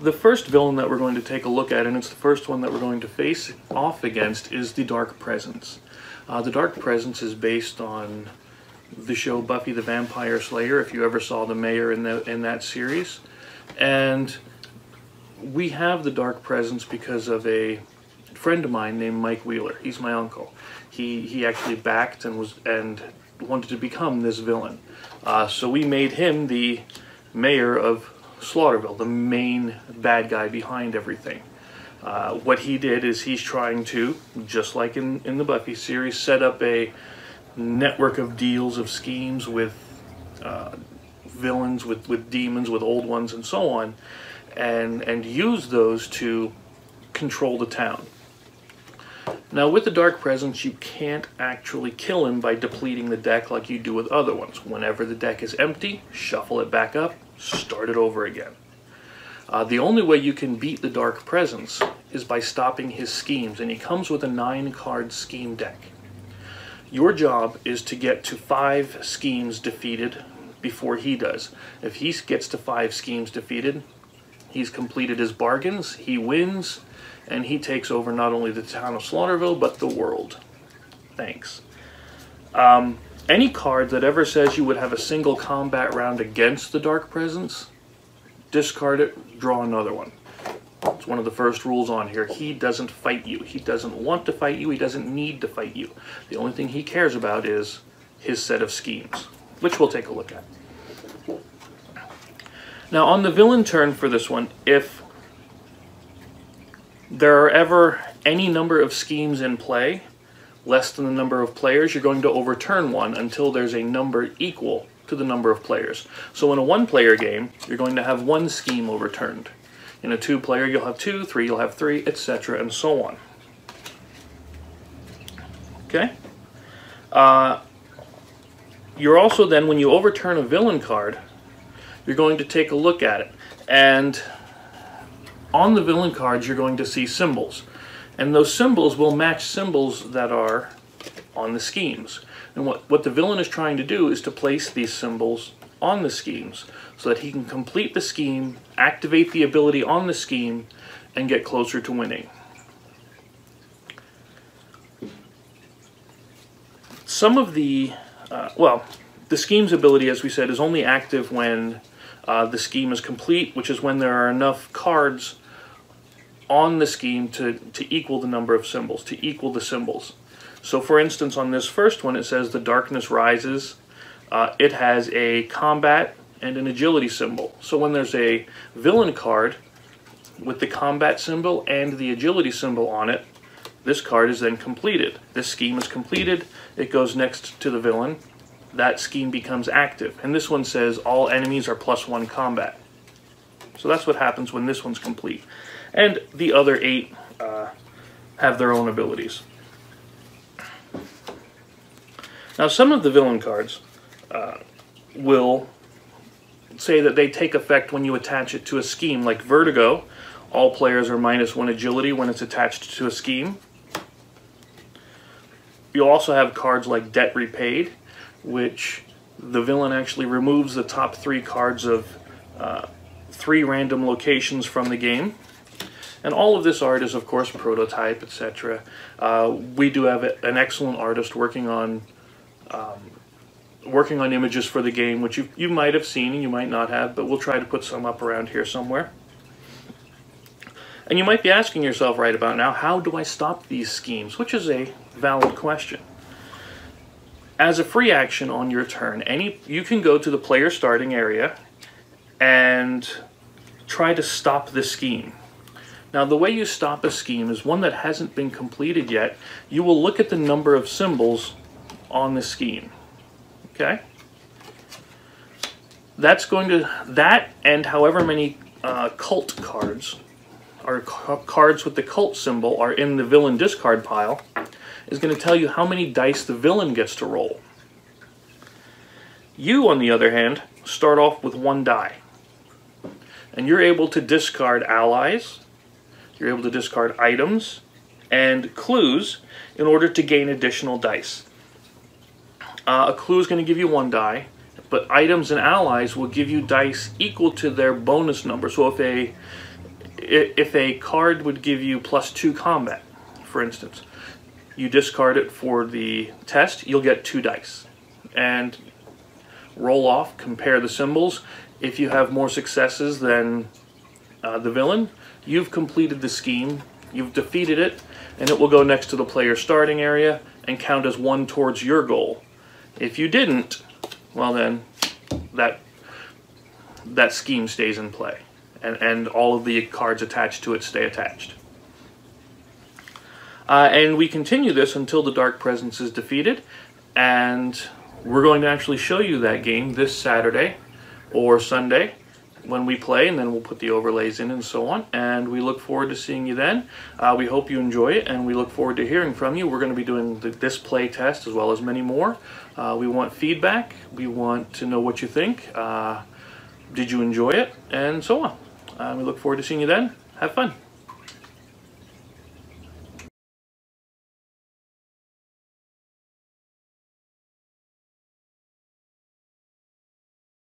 the first villain that we're going to take a look at, and it's the first one that we're going to face off against, is the Dark Presence. The Dark Presence is based on the show Buffy the Vampire Slayer, if you ever saw the mayor in that series. And we have the Dark Presence because of a friend of mine named Mike Wheeler. He's my uncle. He actually backed and wanted to become this villain. So we made him the mayor of Slaughterville, the main bad guy behind everything. What he did is he's trying to, just like in the Buffy series, set up a network of deals, of schemes with villains, with demons, with old ones, and so on, and use those to control the town. Now, with the Dark Presence, you can't actually kill him by depleting the deck like you do with other ones. Whenever the deck is empty, shuffle it back up, start it over again. The only way you can beat the Dark Presence is by stopping his schemes, and he comes with a 9-card scheme deck. Your job is to get to 5 schemes defeated before he does. If he gets to 5 schemes defeated, he's completed his bargains, he wins, and he takes over not only the town of Slaughterville, but the world. Thanks. Any card that ever says you would have a single combat round against the Dark Presence, discard it, draw another one. It's one of the first rules on here. He doesn't fight you. He doesn't want to fight you. He doesn't need to fight you. The only thing he cares about is his set of schemes, which we'll take a look at. Now, on the villain turn for this one, if there are ever any number of schemes in play, less than the number of players, you're going to overturn one until there's a number equal to the number of players. So in a 1-player game, you're going to have 1 scheme overturned. In a 2-player, you'll have 2, 3, you'll have 3, etc., and so on. Okay? You're also then, when you overturn a villain card, you're going to take a look at it. And on the villain cards, you're going to see symbols. And those symbols will match symbols that are on the schemes. And what the villain is trying to do is to place these symbols on the schemes so that he can complete the scheme, activate the ability on the scheme, and get closer to winning. Some of the, the scheme's ability, as we said, is only active when the scheme is complete, which is when there are enough cards on the scheme to equal the number of symbols, to equal the symbols. So for instance, on this first one, it says the darkness rises. It has a combat and an agility symbol. So when there's a villain card with the combat symbol and the agility symbol on it, this card is then completed. This scheme is completed. It goes next to the villain. That scheme becomes active. And this one says all enemies are +1 combat. So that's what happens when this one's complete. And the other 8 have their own abilities. Now, some of the villain cards will say that they take effect when you attach it to a scheme, like Vertigo. All players are -1 agility when it's attached to a scheme. You'll also have cards like Debt Repaid, which the villain actually removes the top 3 cards of 3 random locations from the game. And all of this art is, of course, prototype, etc. We do have an excellent artist working on images for the game, which you might have seen and you might not have, but we'll try to put some up around here somewhere. And you might be asking yourself right about now, how do I stop these schemes? Which is a valid question. As a free action on your turn, you can go to the player starting area and try to stop the scheme. Now, the way you stop a scheme is one that hasn't been completed yet. You will look at the number of symbols on the scheme. Okay? That and however many cult cards, or cards with the cult symbol, are in the villain discard pile, is going to tell you how many dice the villain gets to roll. You, on the other hand, start off with 1 die. And you're able to discard allies, you're able to discard items, and clues in order to gain additional dice. A clue is going to give you 1 die, but items and allies will give you dice equal to their bonus number. So if if a card would give you +2 combat, for instance, you discard it for the test, you'll get 2 dice. And roll off, compare the symbols. If you have more successes than the villain, you've completed the scheme, you've defeated it, and it will go next to the player's starting area and count as 1 towards your goal. If you didn't, well then, that scheme stays in play, and all of the cards attached to it stay attached. And we continue this until the Dark Presence is defeated, and we're going to actually show you that game this Saturday or Sunday when we play, and then we'll put the overlays in and so on, and we look forward to seeing you then. We hope you enjoy it, and we look forward to hearing from you. We're going to be doing this play test as well as many more. We want feedback. We want to know what you think. Did you enjoy it? And so on. We look forward to seeing you then. Have fun.